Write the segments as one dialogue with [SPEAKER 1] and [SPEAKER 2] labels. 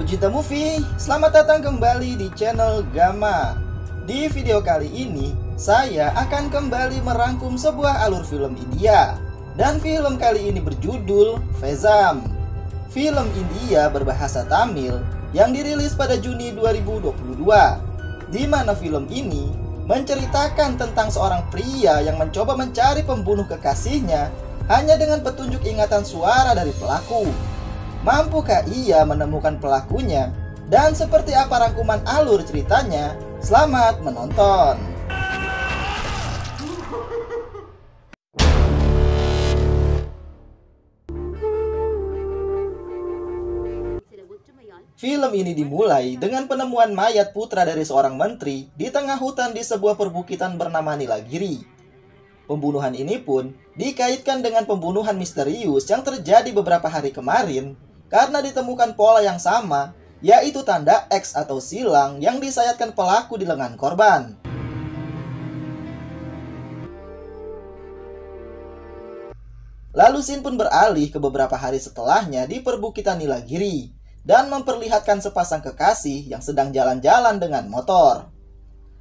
[SPEAKER 1] Pecinta movie, selamat datang kembali di channel Gama. Di video kali ini, saya akan kembali merangkum sebuah alur film India. Dan film kali ini berjudul Vezam. Film India berbahasa Tamil yang dirilis pada Juni 2022. Di mana film ini menceritakan tentang seorang pria yang mencoba mencari pembunuh kekasihnya hanya dengan petunjuk ingatan suara dari pelaku. Mampukah ia menemukan pelakunya? Dan seperti apa rangkuman alur ceritanya? Selamat menonton. Film ini dimulai dengan penemuan mayat putra dari seorang menteri di tengah hutan di sebuah perbukitan bernama Nilagiri. Pembunuhan ini pun dikaitkan dengan pembunuhan misterius yang terjadi beberapa hari kemarin karena ditemukan pola yang sama, yaitu tanda X atau silang yang disayatkan pelaku di lengan korban. Lalu scene pun beralih ke beberapa hari setelahnya di perbukitan Nilagiri dan memperlihatkan sepasang kekasih yang sedang jalan-jalan dengan motor.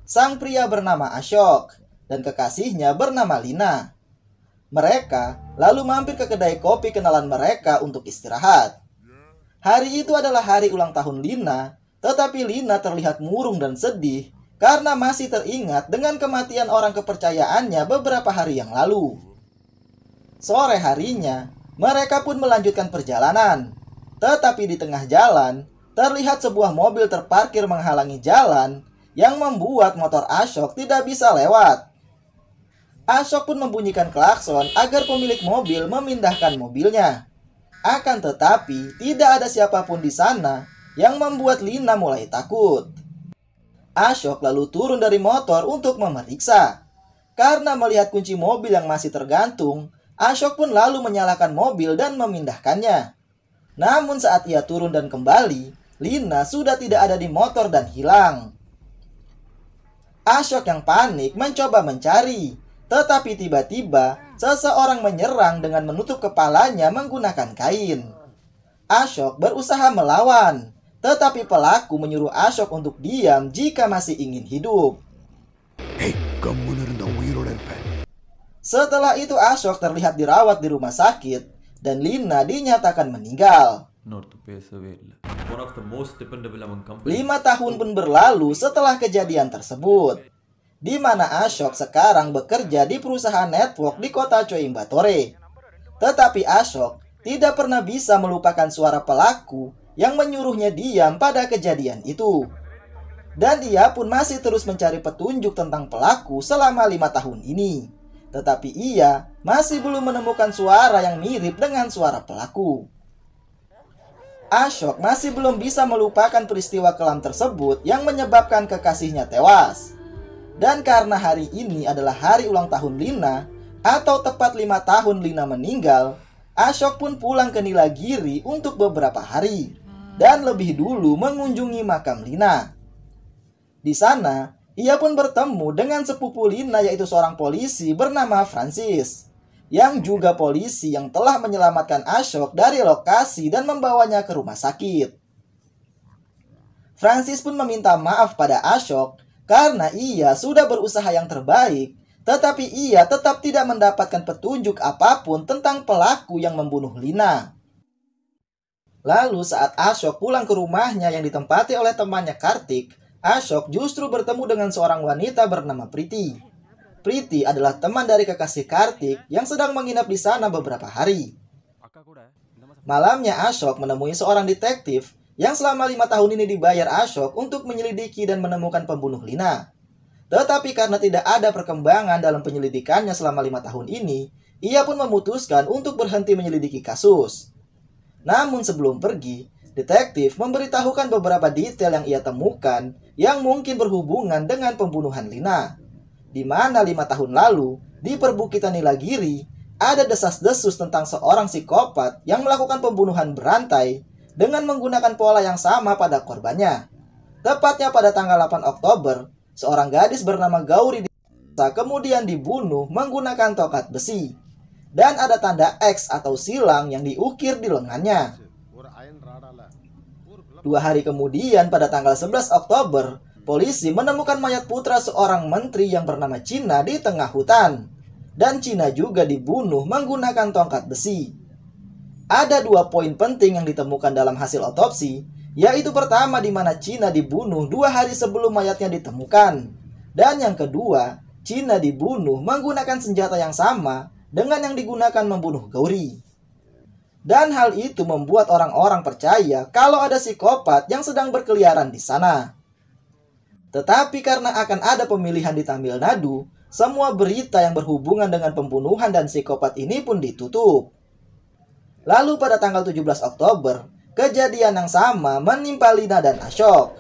[SPEAKER 1] Sang pria bernama Ashok dan kekasihnya bernama Lina. Mereka lalu mampir ke kedai kopi kenalan mereka untuk istirahat. Hari itu adalah hari ulang tahun Lina, tetapi Lina terlihat murung dan sedih karena masih teringat dengan kematian orang kepercayaannya beberapa hari yang lalu. Sore harinya, mereka pun melanjutkan perjalanan. Tetapi di tengah jalan, terlihat sebuah mobil terparkir menghalangi jalan yang membuat motor Ashok tidak bisa lewat. Ashok pun membunyikan klakson agar pemilik mobil memindahkan mobilnya. Akan tetapi, tidak ada siapapun di sana yang membuat Lina mulai takut. Ashok lalu turun dari motor untuk memeriksa. Karena melihat kunci mobil yang masih tergantung, Ashok pun lalu menyalakan mobil dan memindahkannya. Namun saat ia turun dan kembali, Lina sudah tidak ada di motor dan hilang. Ashok yang panik mencoba mencari, tetapi tiba-tiba seseorang menyerang dengan menutup kepalanya menggunakan kain. Ashok berusaha melawan, tetapi pelaku menyuruh Ashok untuk diam jika masih ingin hidup. Setelah itu Ashok terlihat dirawat di rumah sakit dan Lina dinyatakan meninggal. 5 tahun pun berlalu setelah kejadian tersebut, di mana Ashok sekarang bekerja di perusahaan network di kota Coimbatore. Tetapi Ashok tidak pernah bisa melupakan suara pelaku yang menyuruhnya diam pada kejadian itu. Dan ia pun masih terus mencari petunjuk tentang pelaku selama 5 tahun ini. Tetapi ia masih belum menemukan suara yang mirip dengan suara pelaku. Ashok masih belum bisa melupakan peristiwa kelam tersebut yang menyebabkan kekasihnya tewas. Dan karena hari ini adalah hari ulang tahun Lina, atau tepat 5 tahun Lina meninggal, Ashok pun pulang ke Nilagiri untuk beberapa hari, dan lebih dulu mengunjungi makam Lina. Di sana, ia pun bertemu dengan sepupu Lina yaitu seorang polisi bernama Francis, yang juga polisi yang telah menyelamatkan Ashok dari lokasi dan membawanya ke rumah sakit. Francis pun meminta maaf pada Ashok karena ia sudah berusaha yang terbaik, tetapi ia tetap tidak mendapatkan petunjuk apapun tentang pelaku yang membunuh Lina. Lalu saat Ashok pulang ke rumahnya yang ditempati oleh temannya Kartik, Ashok justru bertemu dengan seorang wanita bernama Priti. Priti adalah teman dari kekasih Kartik yang sedang menginap di sana beberapa hari. Malamnya Ashok menemui seorang detektif yang selama 5 tahun ini dibayar Ashok untuk menyelidiki dan menemukan pembunuh Lina. Tetapi karena tidak ada perkembangan dalam penyelidikannya selama 5 tahun ini, ia pun memutuskan untuk berhenti menyelidiki kasus. Namun sebelum pergi, detektif memberitahukan beberapa detail yang ia temukan yang mungkin berhubungan dengan pembunuhan Lina. Di mana 5 tahun lalu, di perbukitan Nilagiri, ada desas-desus tentang seorang psikopat yang melakukan pembunuhan berantai dengan menggunakan pola yang sama pada korbannya. Tepatnya pada tanggal 8 Oktober, seorang gadis bernama Gauri kemudian dibunuh menggunakan tokat besi. Dan ada tanda X atau silang yang diukir di lengannya. 2 hari kemudian pada tanggal 11 Oktober, polisi menemukan mayat putra seorang menteri yang bernama China di tengah hutan. Dan China juga dibunuh menggunakan tongkat besi. Ada 2 poin penting yang ditemukan dalam hasil otopsi, yaitu pertama di mana China dibunuh 2 hari sebelum mayatnya ditemukan. Dan yang kedua, China dibunuh menggunakan senjata yang sama dengan yang digunakan membunuh Gauri. Dan hal itu membuat orang-orang percaya kalau ada psikopat yang sedang berkeliaran di sana. Tetapi karena akan ada pemilihan di Tamil Nadu, semua berita yang berhubungan dengan pembunuhan dan psikopat ini pun ditutup. Lalu pada tanggal 17 Oktober, kejadian yang sama menimpa Lina dan Ashok.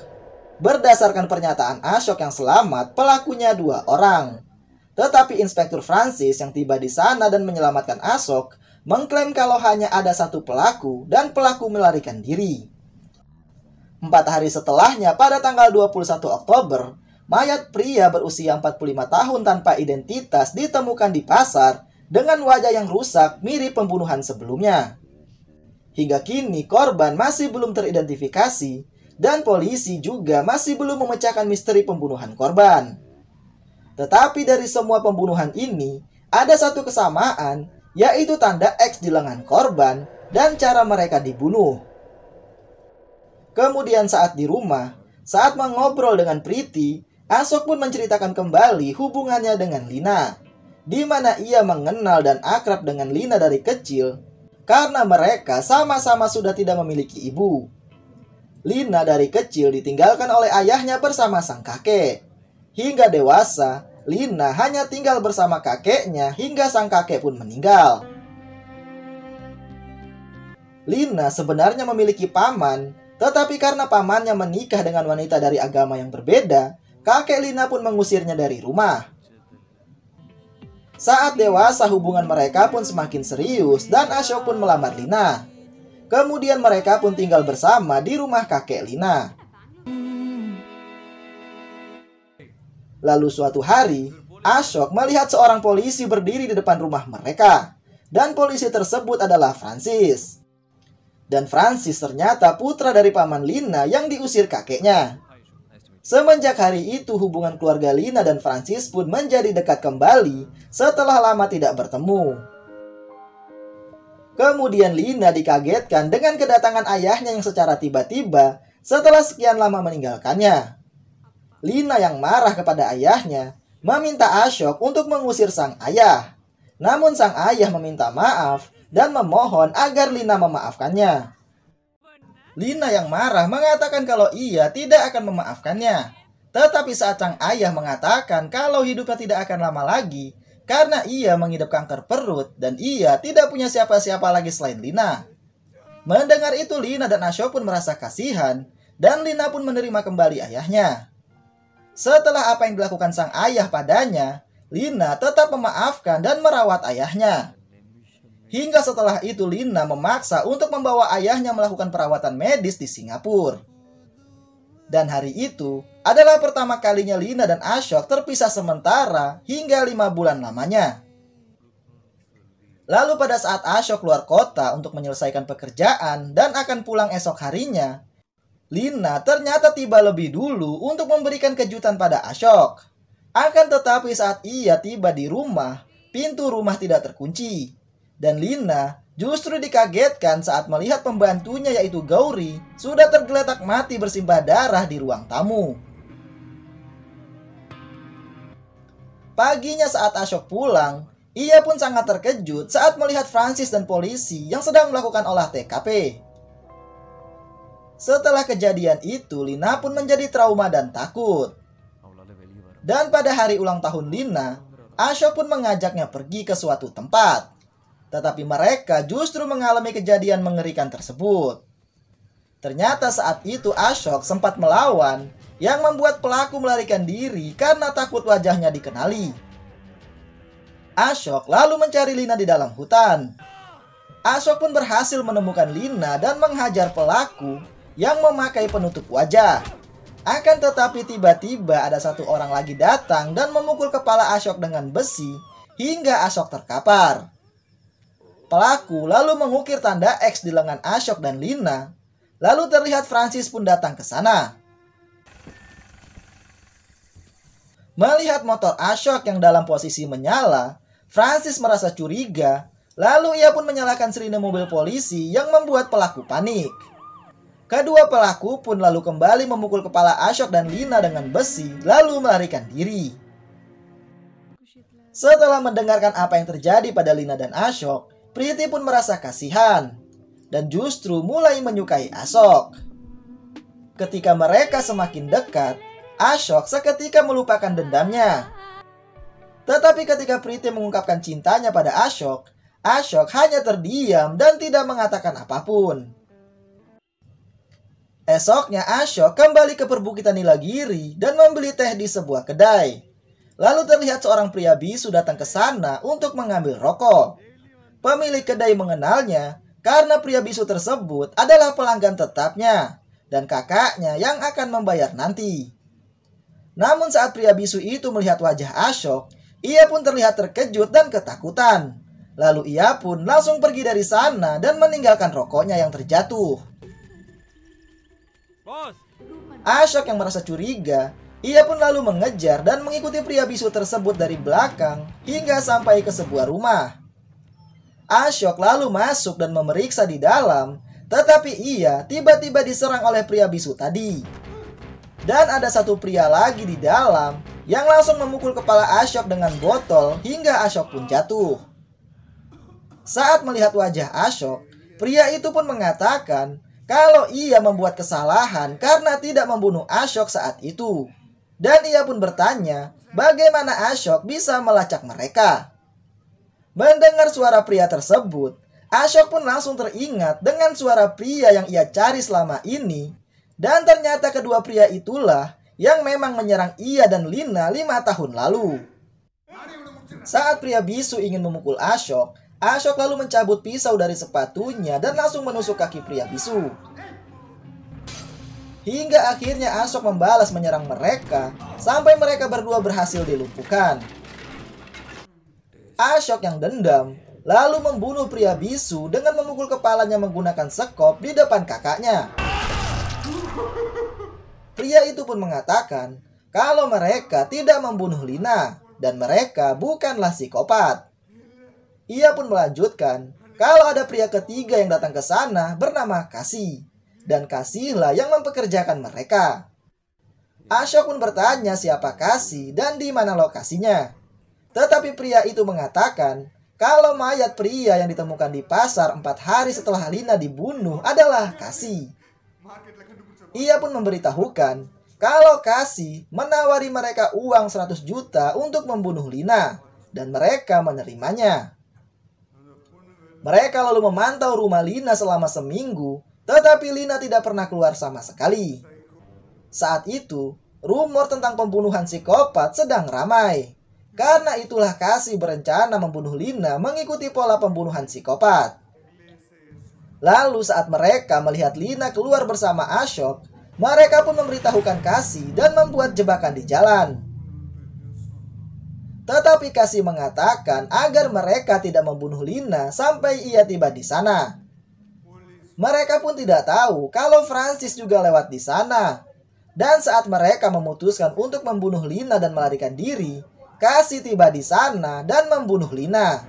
[SPEAKER 1] Berdasarkan pernyataan Ashok yang selamat, pelakunya 2 orang. Tetapi Inspektur Francis yang tiba di sana dan menyelamatkan Ashok mengklaim kalau hanya ada 1 pelaku dan pelaku melarikan diri. 4 hari setelahnya pada tanggal 21 Oktober, mayat pria berusia 45 tahun tanpa identitas ditemukan di pasar dengan wajah yang rusak mirip pembunuhan sebelumnya. Hingga kini korban masih belum teridentifikasi dan polisi juga masih belum memecahkan misteri pembunuhan korban. Tetapi dari semua pembunuhan ini, ada satu kesamaan, yaitu tanda X di lengan korban dan cara mereka dibunuh. Kemudian saat di rumah, saat mengobrol dengan Priti, Ashok pun menceritakan kembali hubungannya dengan Lina, di mana ia mengenal dan akrab dengan Lina dari kecil, karena mereka sama-sama sudah tidak memiliki ibu. Lina dari kecil ditinggalkan oleh ayahnya bersama sang kakek. Hingga dewasa, Lina hanya tinggal bersama kakeknya hingga sang kakek pun meninggal. Lina sebenarnya memiliki paman, tetapi karena pamannya menikah dengan wanita dari agama yang berbeda, kakek Lina pun mengusirnya dari rumah. Saat dewasa hubungan mereka pun semakin serius dan Ashok pun melamar Lina. Kemudian mereka pun tinggal bersama di rumah kakek Lina. Lalu suatu hari, Ashok melihat seorang polisi berdiri di depan rumah mereka. Dan polisi tersebut adalah Francis. Dan Francis ternyata putra dari paman Lina yang diusir kakeknya. Semenjak hari itu hubungan keluarga Lina dan Francis pun menjadi dekat kembali setelah lama tidak bertemu. Kemudian Lina dikagetkan dengan kedatangan ayahnya yang secara tiba-tiba setelah sekian lama meninggalkannya. Lina yang marah kepada ayahnya meminta Ashok untuk mengusir sang ayah. Namun sang ayah meminta maaf dan memohon agar Lina memaafkannya. Lina yang marah mengatakan kalau ia tidak akan memaafkannya. Tetapi saat sang ayah mengatakan kalau hidupnya tidak akan lama lagi karena ia mengidap kanker perut dan ia tidak punya siapa-siapa lagi selain Lina. Mendengar itu Lina dan Ashok pun merasa kasihan dan Lina pun menerima kembali ayahnya. Setelah apa yang dilakukan sang ayah padanya, Lina tetap memaafkan dan merawat ayahnya. Hingga setelah itu Lina memaksa untuk membawa ayahnya melakukan perawatan medis di Singapura. Dan hari itu adalah pertama kalinya Lina dan Ashok terpisah sementara hingga 5 bulan lamanya. Lalu pada saat Ashok keluar kota untuk menyelesaikan pekerjaan dan akan pulang esok harinya, Lina ternyata tiba lebih dulu untuk memberikan kejutan pada Ashok. Akan tetapi saat ia tiba di rumah, pintu rumah tidak terkunci. Dan Lina justru dikagetkan saat melihat pembantunya yaitu Gauri sudah tergeletak mati bersimbah darah di ruang tamu. Paginya saat Ashok pulang, ia pun sangat terkejut saat melihat Francis dan polisi yang sedang melakukan olah TKP. Setelah kejadian itu, Lina pun menjadi trauma dan takut. Dan pada hari ulang tahun Lina, Ashok pun mengajaknya pergi ke suatu tempat. Tetapi mereka justru mengalami kejadian mengerikan tersebut. Ternyata saat itu Ashok sempat melawan, yang membuat pelaku melarikan diri karena takut wajahnya dikenali. Ashok lalu mencari Lina di dalam hutan. Ashok pun berhasil menemukan Lina dan menghajar pelaku yang memakai penutup wajah. Akan tetapi tiba-tiba ada satu orang lagi datang dan memukul kepala Ashok dengan besi hingga Ashok terkapar. Pelaku lalu mengukir tanda X di lengan Ashok dan Lina. Lalu terlihat Francis pun datang ke sana. Melihat motor Ashok yang dalam posisi menyala, Francis merasa curiga. Lalu ia pun menyalakan sirine mobil polisi yang membuat pelaku panik. Kedua pelaku pun lalu kembali memukul kepala Ashok dan Lina dengan besi, lalu melarikan diri. Setelah mendengarkan apa yang terjadi pada Lina dan Ashok, Priti pun merasa kasihan dan justru mulai menyukai Ashok. Ketika mereka semakin dekat, Ashok seketika melupakan dendamnya. Tetapi ketika Priti mengungkapkan cintanya pada Ashok, Ashok hanya terdiam dan tidak mengatakan apapun. Esoknya Ashok kembali ke perbukitan Nilagiri dan membeli teh di sebuah kedai. Lalu terlihat seorang pria bisu datang ke sana untuk mengambil rokok. Pemilik kedai mengenalnya karena pria bisu tersebut adalah pelanggan tetapnya dan kakaknya yang akan membayar nanti. Namun saat pria bisu itu melihat wajah Ashok, ia pun terlihat terkejut dan ketakutan. Lalu ia pun langsung pergi dari sana dan meninggalkan rokoknya yang terjatuh. Ashok yang merasa curiga, ia pun lalu mengejar dan mengikuti pria bisu tersebut dari belakang hingga sampai ke sebuah rumah. Ashok lalu masuk dan memeriksa di dalam, tetapi ia tiba-tiba diserang oleh pria bisu tadi. Dan ada satu pria lagi di dalam yang langsung memukul kepala Ashok dengan botol hingga Ashok pun jatuh. Saat melihat wajah Ashok, pria itu pun mengatakan kalau ia membuat kesalahan karena tidak membunuh Ashok saat itu. Dan ia pun bertanya bagaimana Ashok bisa melacak mereka. Mendengar suara pria tersebut, Ashok pun langsung teringat dengan suara pria yang ia cari selama ini. Dan ternyata kedua pria itulah yang memang menyerang ia dan Lina 5 tahun lalu. Saat pria bisu ingin memukul Ashok, Ashok lalu mencabut pisau dari sepatunya dan langsung menusuk kaki pria bisu. Hingga akhirnya Ashok membalas menyerang mereka sampai mereka berdua berhasil dilumpuhkan. Ashok yang dendam lalu membunuh pria bisu dengan memukul kepalanya menggunakan sekop di depan kakaknya. Pria itu pun mengatakan kalau mereka tidak membunuh Lina dan mereka bukanlah psikopat. Ia pun melanjutkan kalau ada pria ketiga yang datang ke sana bernama Kasih, dan Kasihlah yang mempekerjakan mereka. Ashok pun bertanya siapa Kasih dan di mana lokasinya. Tetapi pria itu mengatakan kalau mayat pria yang ditemukan di pasar 4 hari setelah Lina dibunuh adalah Kasih. Ia pun memberitahukan kalau Kasih menawari mereka uang 100 juta untuk membunuh Lina dan mereka menerimanya. Mereka lalu memantau rumah Lina selama seminggu, tetapi Lina tidak pernah keluar sama sekali. Saat itu, rumor tentang pembunuhan psikopat sedang ramai. Karena itulah Kasih berencana membunuh Lina mengikuti pola pembunuhan psikopat. Lalu saat mereka melihat Lina keluar bersama Ashok, mereka pun memberitahukan Kasih dan membuat jebakan di jalan. Tetapi Kasih mengatakan agar mereka tidak membunuh Lina sampai ia tiba di sana. Mereka pun tidak tahu kalau Francis juga lewat di sana. Dan saat mereka memutuskan untuk membunuh Lina dan melarikan diri, Kasih tiba di sana dan membunuh Lina.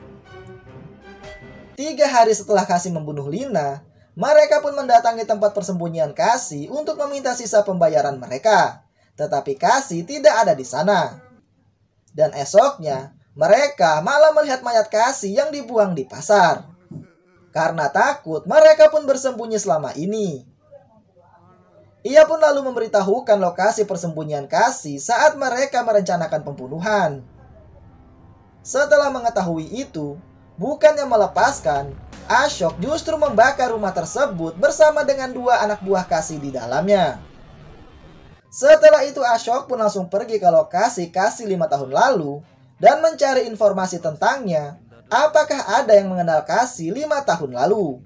[SPEAKER 1] 3 hari setelah Kasih membunuh Lina, mereka pun mendatangi tempat persembunyian Kasih untuk meminta sisa pembayaran mereka. Tetapi Kasih tidak ada di sana. Dan esoknya, mereka malah melihat mayat Kasih yang dibuang di pasar. Karena takut, mereka pun bersembunyi selama ini. Ia pun lalu memberitahukan lokasi persembunyian Kasih saat mereka merencanakan pembunuhan. Setelah mengetahui itu, bukannya melepaskan, Ashok justru membakar rumah tersebut bersama dengan 2 anak buah Kasih di dalamnya. Setelah itu Ashok pun langsung pergi ke lokasi Kasih 5 tahun lalu dan mencari informasi tentangnya. Apakah ada yang mengenal Kasih 5 tahun lalu?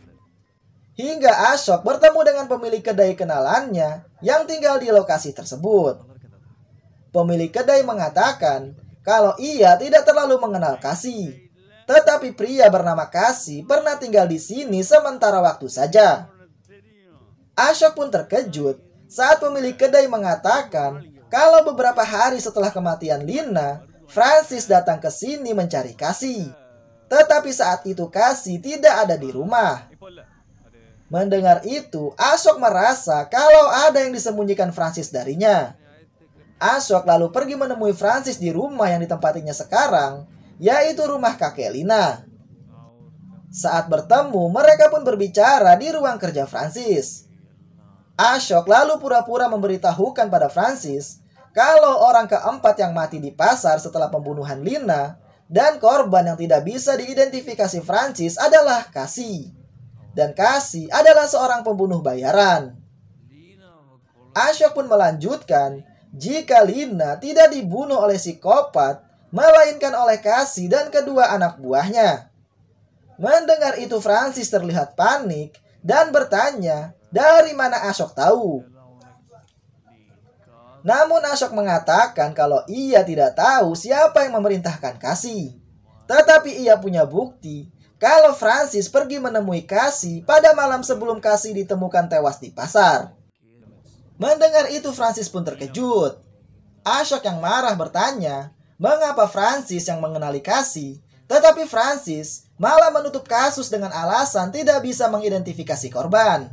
[SPEAKER 1] Hingga Ashok bertemu dengan pemilik kedai kenalannya yang tinggal di lokasi tersebut. Pemilik kedai mengatakan kalau ia tidak terlalu mengenal Kasih, tetapi pria bernama Kasih pernah tinggal di sini sementara waktu saja. Ashok pun terkejut saat pemilik kedai mengatakan kalau beberapa hari setelah kematian Lina, Francis datang ke sini mencari Cassie. Tetapi saat itu Cassie tidak ada di rumah. Mendengar itu, Ashok merasa kalau ada yang disembunyikan Francis darinya. Ashok lalu pergi menemui Francis di rumah yang ditempatinya sekarang, yaitu rumah kakek Lina. Saat bertemu, mereka pun berbicara di ruang kerja Francis. Ashok lalu pura-pura memberitahukan pada Francis kalau orang keempat yang mati di pasar setelah pembunuhan Lina dan korban yang tidak bisa diidentifikasi Francis adalah Cassie. Dan Cassie adalah seorang pembunuh bayaran. Ashok pun melanjutkan, jika Lina tidak dibunuh oleh psikopat, melainkan oleh Cassie dan kedua anak buahnya. Mendengar itu Francis terlihat panik dan bertanya, dari mana Ashok tahu? Namun Ashok mengatakan kalau ia tidak tahu siapa yang memerintahkan Cassie. Tetapi ia punya bukti kalau Francis pergi menemui Cassie pada malam sebelum Cassie ditemukan tewas di pasar. Mendengar itu Francis pun terkejut. Ashok yang marah bertanya, mengapa Francis yang mengenali Cassie, tetapi Francis malah menutup kasus dengan alasan tidak bisa mengidentifikasi korban.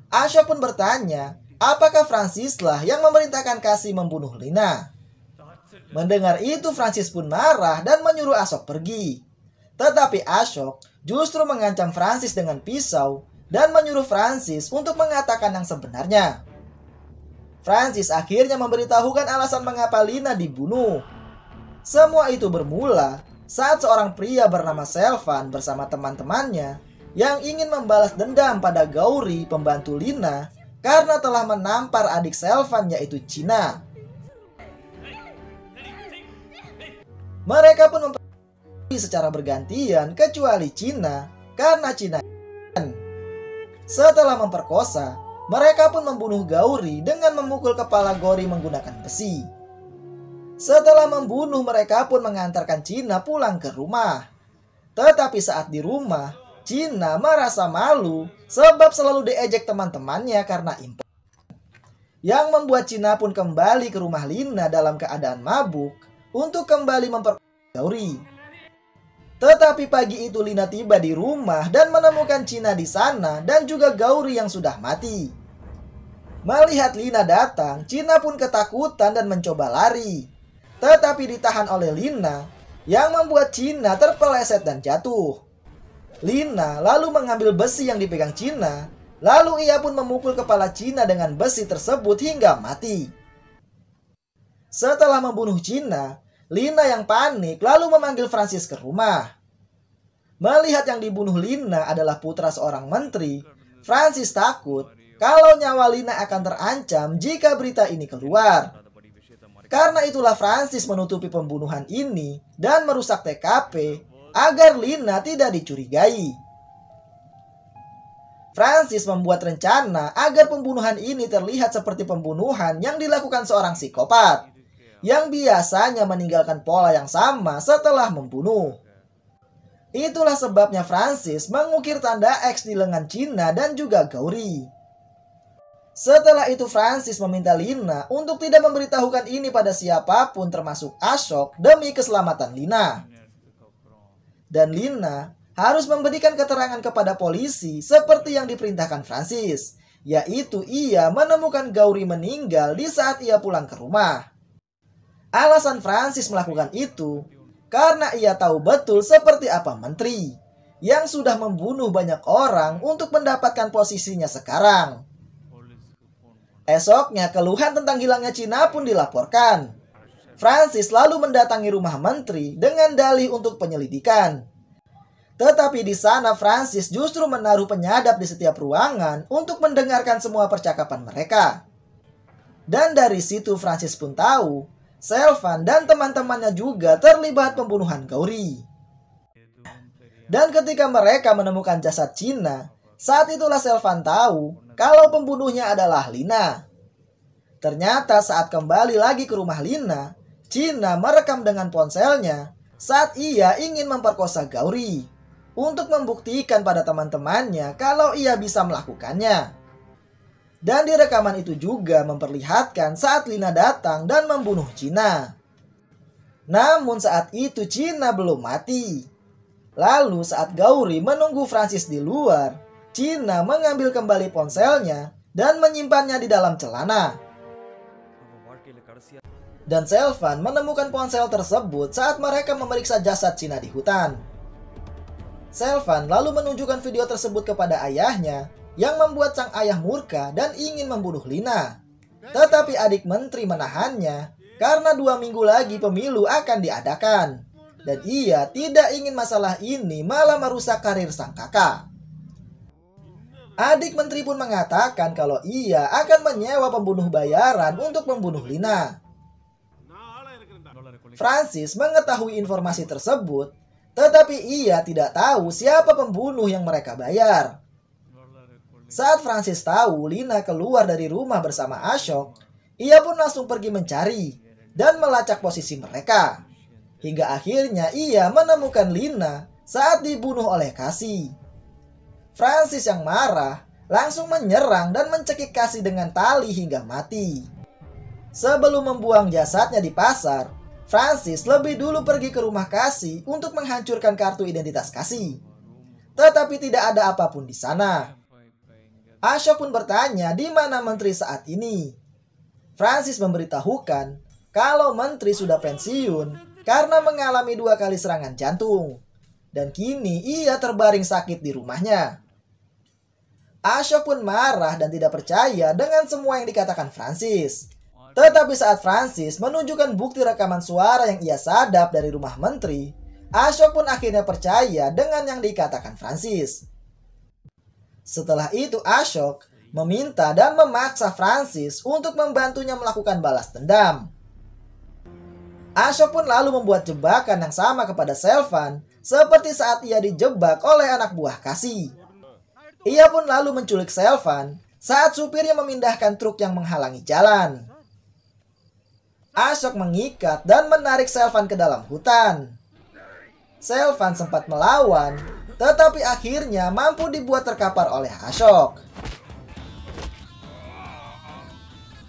[SPEAKER 1] Ashok pun bertanya, apakah Francis lah yang memerintahkan Cassie membunuh Lina? Mendengar itu Francis pun marah dan menyuruh Ashok pergi. Tetapi Ashok justru mengancam Francis dengan pisau dan menyuruh Francis untuk mengatakan yang sebenarnya. Francis akhirnya memberitahukan alasan mengapa Lina dibunuh. Semua itu bermula saat seorang pria bernama Selvan bersama teman-temannya yang ingin membalas dendam pada Gauri, pembantu Lina, karena telah menampar adik Selvan yaitu China. Mereka pun secara bergantian kecuali China karena China. Setelah memperkosa, mereka pun membunuh Gauri dengan memukul kepala Gauri menggunakan besi. Setelah membunuh, mereka pun mengantarkan China pulang ke rumah. Tetapi saat di rumah, China merasa malu sebab selalu diejek teman-temannya karena impor. Yang membuat China pun kembali ke rumah Lina dalam keadaan mabuk untuk kembali memperkosa Gauri. Tetapi pagi itu Lina tiba di rumah dan menemukan China di sana dan juga Gauri yang sudah mati. Melihat Lina datang, China pun ketakutan dan mencoba lari. Tetapi ditahan oleh Lina yang membuat China terpeleset dan jatuh. Lina lalu mengambil besi yang dipegang China, lalu ia pun memukul kepala China dengan besi tersebut hingga mati. Setelah membunuh China, Lina yang panik lalu memanggil Francis ke rumah. Melihat yang dibunuh Lina adalah putra seorang menteri, Francis takut kalau nyawa Lina akan terancam jika berita ini keluar. Karena itulah Francis menutupi pembunuhan ini dan merusak TKP agar Lina tidak dicurigai. Francis membuat rencana agar pembunuhan ini terlihat seperti pembunuhan yang dilakukan seorang psikopat yang biasanya meninggalkan pola yang sama setelah membunuh. Itulah sebabnya Francis mengukir tanda X di lengan China dan juga Gauri. Setelah itu Francis meminta Lina untuk tidak memberitahukan ini pada siapapun termasuk Ashok demi keselamatan Lina. Dan Lina harus memberikan keterangan kepada polisi seperti yang diperintahkan Francis, yaitu ia menemukan Gauri meninggal di saat ia pulang ke rumah. Alasan Francis melakukan itu karena ia tahu betul seperti apa menteri yang sudah membunuh banyak orang untuk mendapatkan posisinya sekarang. Esoknya keluhan tentang hilangnya China pun dilaporkan. Francis lalu mendatangi rumah menteri dengan dalih untuk penyelidikan. Tetapi di sana Francis justru menaruh penyadap di setiap ruangan untuk mendengarkan semua percakapan mereka. Dan dari situ Francis pun tahu Selvan dan teman-temannya juga terlibat pembunuhan Gauri. Dan ketika mereka menemukan jasad China, saat itulah Selvan tahu kalau pembunuhnya adalah Lina. Ternyata saat kembali lagi ke rumah Lina, China merekam dengan ponselnya saat ia ingin memperkosa Gauri untuk membuktikan pada teman-temannya kalau ia bisa melakukannya. Dan di rekaman itu juga memperlihatkan saat Lina datang dan membunuh Gina. Namun saat itu Gina belum mati. Lalu saat Gauri menunggu Francis di luar, Gina mengambil kembali ponselnya dan menyimpannya di dalam celana. Dan Selvan menemukan ponsel tersebut saat mereka memeriksa jasad Gina di hutan. Selvan lalu menunjukkan video tersebut kepada ayahnya yang membuat sang ayah murka dan ingin membunuh Lina. Tetapi adik menteri menahannya karena 2 minggu lagi pemilu akan diadakan. Dan ia tidak ingin masalah ini malah merusak karir sang kakak. Adik menteri pun mengatakan kalau ia akan menyewa pembunuh bayaran untuk membunuh Lina. Francis mengetahui informasi tersebut, tetapi ia tidak tahu siapa pembunuh yang mereka bayar. Saat Francis tahu Lina keluar dari rumah bersama Ashok, ia pun langsung pergi mencari dan melacak posisi mereka. Hingga akhirnya ia menemukan Lina saat dibunuh oleh Cassie. Francis yang marah langsung menyerang dan mencekik Cassie dengan tali hingga mati. Sebelum membuang jasadnya di pasar, Francis lebih dulu pergi ke rumah Cassie untuk menghancurkan kartu identitas Cassie. Tetapi tidak ada apapun di sana. Ashok pun bertanya di mana menteri saat ini. Francis memberitahukan kalau menteri sudah pensiun karena mengalami 2 kali serangan jantung. Dan kini ia terbaring sakit di rumahnya. Ashok pun marah dan tidak percaya dengan semua yang dikatakan Francis. Tetapi saat Francis menunjukkan bukti rekaman suara yang ia sadap dari rumah menteri, Ashok pun akhirnya percaya dengan yang dikatakan Francis. Setelah itu Ashok meminta dan memaksa Francis untuk membantunya melakukan balas dendam. Ashok pun lalu membuat jebakan yang sama kepada Selvan seperti saat ia dijebak oleh anak buah Cassie. Ia pun lalu menculik Selvan saat supirnya memindahkan truk yang menghalangi jalan. Ashok mengikat dan menarik Selvan ke dalam hutan. Selvan sempat melawan, tetapi akhirnya mampu dibuat terkapar oleh Ashok.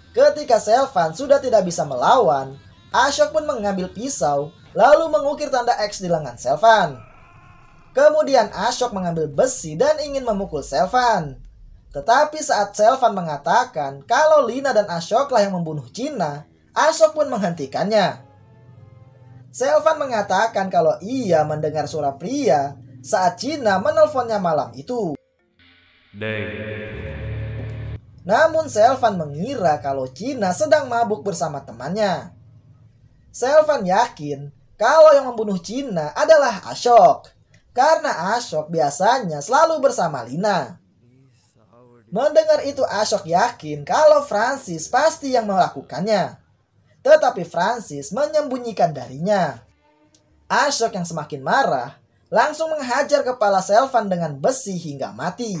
[SPEAKER 1] Ketika Selvan sudah tidak bisa melawan, Ashok pun mengambil pisau lalu mengukir tanda X di lengan Selvan. Kemudian Ashok mengambil besi dan ingin memukul Selvan. Tetapi saat Selvan mengatakan kalau Lina dan Ashoklah yang membunuh Gina, Ashok pun menghentikannya. Selvan mengatakan kalau ia mendengar suara pria saat Gina menelponnya malam itu. Namun Selvan mengira kalau Gina sedang mabuk bersama temannya. Selvan yakin kalau yang membunuh Gina adalah Ashok, karena Ashok biasanya selalu bersama Lina. Mendengar itu Ashok yakin kalau Francis pasti yang melakukannya. Tetapi Francis menyembunyikan darinya. Ashok yang semakin marah langsung menghajar kepala Selvan dengan besi hingga mati.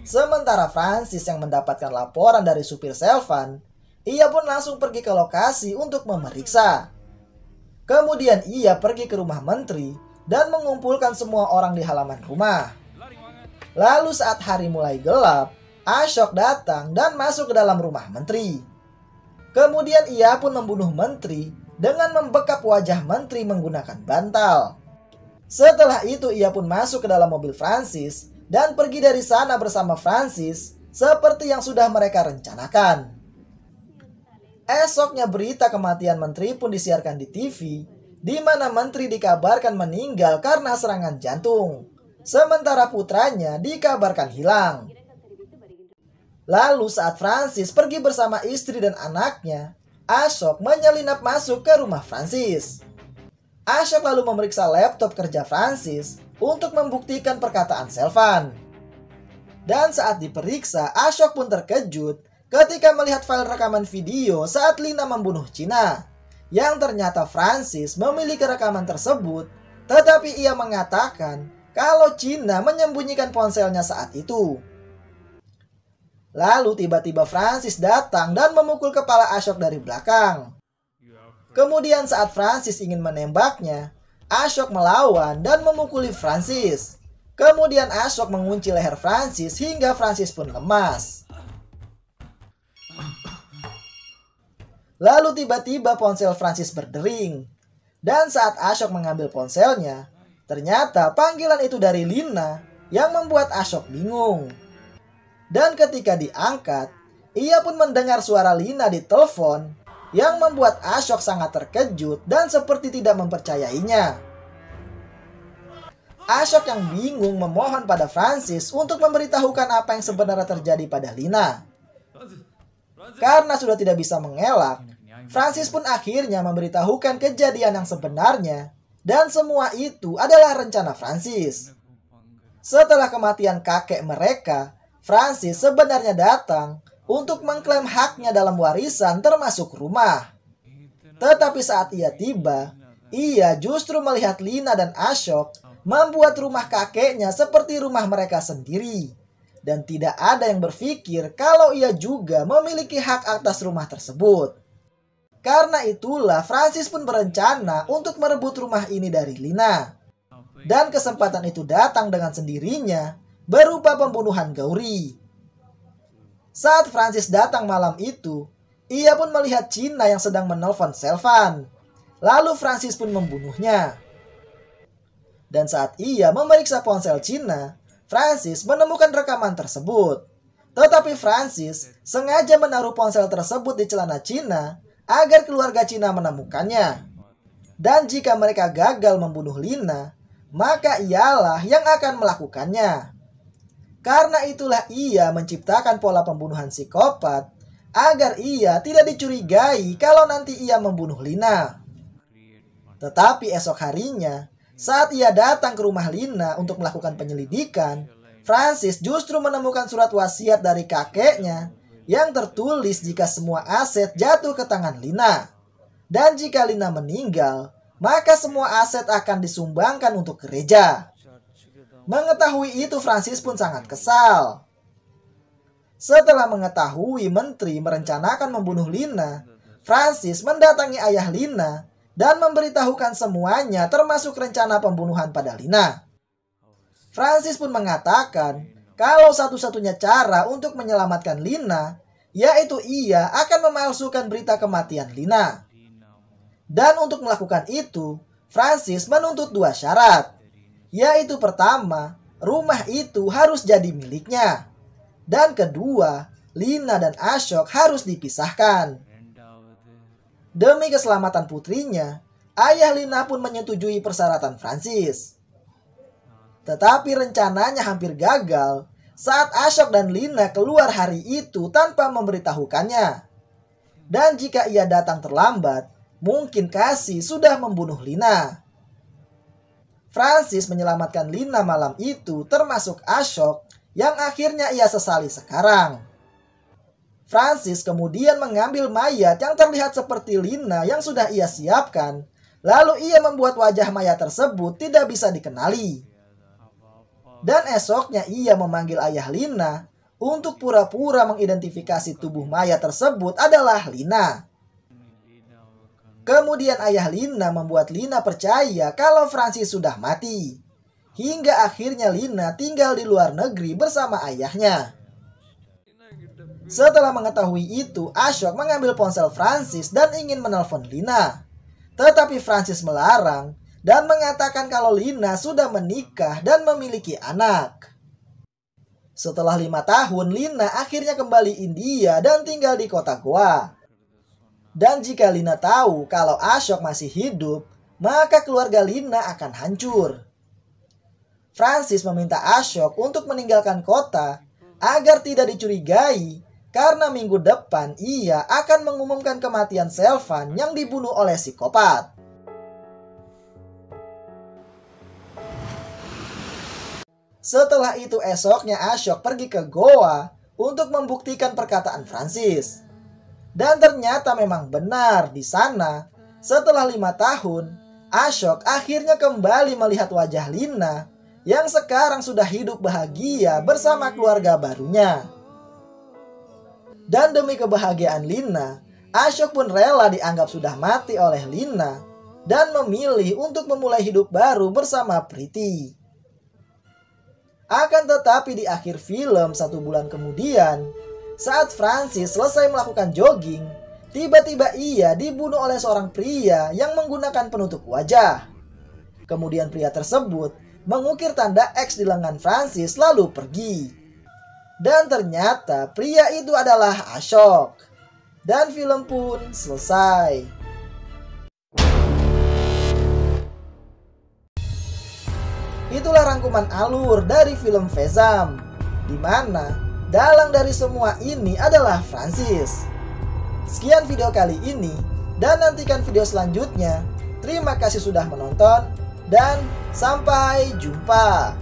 [SPEAKER 1] Sementara Francis yang mendapatkan laporan dari supir Selvan, ia pun langsung pergi ke lokasi untuk memeriksa. Kemudian ia pergi ke rumah menteri dan mengumpulkan semua orang di halaman rumah. Lalu saat hari mulai gelap, Ashok datang dan masuk ke dalam rumah menteri. Kemudian ia pun membunuh menteri dengan membekap wajah menteri menggunakan bantal. Setelah itu ia pun masuk ke dalam mobil Francis dan pergi dari sana bersama Francis seperti yang sudah mereka rencanakan. Esoknya berita kematian menteri pun disiarkan di TV, di mana menteri dikabarkan meninggal karena serangan jantung. Sementara putranya dikabarkan hilang. Lalu saat Francis pergi bersama istri dan anaknya, Ashok menyelinap masuk ke rumah Francis. Ashok lalu memeriksa laptop kerja Francis untuk membuktikan perkataan Selvan. Dan saat diperiksa, Ashok pun terkejut ketika melihat file rekaman video saat Lina membunuh Gina. Yang ternyata Francis memiliki rekaman tersebut, tetapi ia mengatakan kalau Gina menyembunyikan ponselnya saat itu. Lalu tiba-tiba Francis datang dan memukul kepala Ashok dari belakang. Kemudian saat Francis ingin menembaknya, Ashok melawan dan memukuli Francis. Kemudian Ashok mengunci leher Francis hingga Francis pun lemas. Lalu tiba-tiba ponsel Francis berdering. Dan saat Ashok mengambil ponselnya, ternyata panggilan itu dari Lina yang membuat Ashok bingung. Dan ketika diangkat, ia pun mendengar suara Lina di telepon yang membuat Ashok sangat terkejut dan seperti tidak mempercayainya. Ashok yang bingung memohon pada Francis untuk memberitahukan apa yang sebenarnya terjadi pada Lina. Karena sudah tidak bisa mengelak, Francis pun akhirnya memberitahukan kejadian yang sebenarnya, dan semua itu adalah rencana Francis. Setelah kematian kakek mereka, Francis sebenarnya datang untuk mengklaim haknya dalam warisan termasuk rumah. Tetapi saat ia tiba, ia justru melihat Lina dan Ashok membuat rumah kakeknya seperti rumah mereka sendiri. Dan tidak ada yang berpikir kalau ia juga memiliki hak atas rumah tersebut. Karena itulah Francis pun berencana untuk merebut rumah ini dari Lina. Dan kesempatan itu datang dengan sendirinya berupa pembunuhan Gauri. Saat Francis datang malam itu, ia pun melihat China yang sedang menelpon Selvan. Lalu Francis pun membunuhnya. Dan saat ia memeriksa ponsel China, Francis menemukan rekaman tersebut. Tetapi Francis sengaja menaruh ponsel tersebut di celana China agar keluarga China menemukannya. Dan jika mereka gagal membunuh Lina, maka ialah yang akan melakukannya. Karena itulah ia menciptakan pola pembunuhan psikopat agar ia tidak dicurigai kalau nanti ia membunuh Lina. Tetapi esok harinya, saat ia datang ke rumah Lina untuk melakukan penyelidikan, Francis justru menemukan surat wasiat dari kakeknya yang tertulis jika semua aset jatuh ke tangan Lina. Dan jika Lina meninggal, maka semua aset akan disumbangkan untuk gereja. Mengetahui itu, Francis pun sangat kesal. Setelah mengetahui menteri merencanakan membunuh Lina, Francis mendatangi ayah Lina dan memberitahukan semuanya termasuk rencana pembunuhan pada Lina. Francis pun mengatakan kalau satu-satunya cara untuk menyelamatkan Lina, yaitu ia akan memalsukan berita kematian Lina. Dan untuk melakukan itu, Francis menuntut 2 syarat. Yaitu pertama, rumah itu harus jadi miliknya. Dan kedua, Lina dan Ashok harus dipisahkan. Demi keselamatan putrinya, ayah Lina pun menyetujui persyaratan Francis. Tetapi rencananya hampir gagal saat Ashok dan Lina keluar hari itu tanpa memberitahukannya. Dan jika ia datang terlambat, mungkin Cassie sudah membunuh Lina. Francis menyelamatkan Lina malam itu termasuk Ashok yang akhirnya ia sesali sekarang. Francis kemudian mengambil mayat yang terlihat seperti Lina yang sudah ia siapkan. Lalu ia membuat wajah mayat tersebut tidak bisa dikenali. Dan esoknya ia memanggil ayah Lina untuk pura-pura mengidentifikasi tubuh mayat tersebut adalah Lina. Kemudian ayah Lina membuat Lina percaya kalau Francis sudah mati. Hingga akhirnya Lina tinggal di luar negeri bersama ayahnya. Setelah mengetahui itu, Ashok mengambil ponsel Francis dan ingin menelpon Lina. Tetapi Francis melarang dan mengatakan kalau Lina sudah menikah dan memiliki anak. Setelah 5 tahun, Lina akhirnya kembali India dan tinggal di kota Goa. Dan jika Lina tahu kalau Ashok masih hidup, maka keluarga Lina akan hancur. Francis meminta Ashok untuk meninggalkan kota agar tidak dicurigai karena minggu depan ia akan mengumumkan kematian Selvan yang dibunuh oleh psikopat. Setelah itu esoknya Ashok pergi ke Goa untuk membuktikan perkataan Francis. Dan ternyata memang benar di sana. Setelah 5 tahun, Ashok akhirnya kembali melihat wajah Lina yang sekarang sudah hidup bahagia bersama keluarga barunya. Dan demi kebahagiaan Lina, Ashok pun rela dianggap sudah mati oleh Lina dan memilih untuk memulai hidup baru bersama Priti. Akan tetapi di akhir film 1 bulan kemudian, saat Francis selesai melakukan jogging, tiba-tiba ia dibunuh oleh seorang pria yang menggunakan penutup wajah. Kemudian pria tersebut mengukir tanda X di lengan Francis lalu pergi. Dan ternyata pria itu adalah Ashok. Dan film pun selesai. Itulah rangkuman alur dari film Shazam, di mana dalang dari semua ini adalah Francis. Sekian video kali ini, dan nantikan video selanjutnya. Terima kasih sudah menonton, dan sampai jumpa.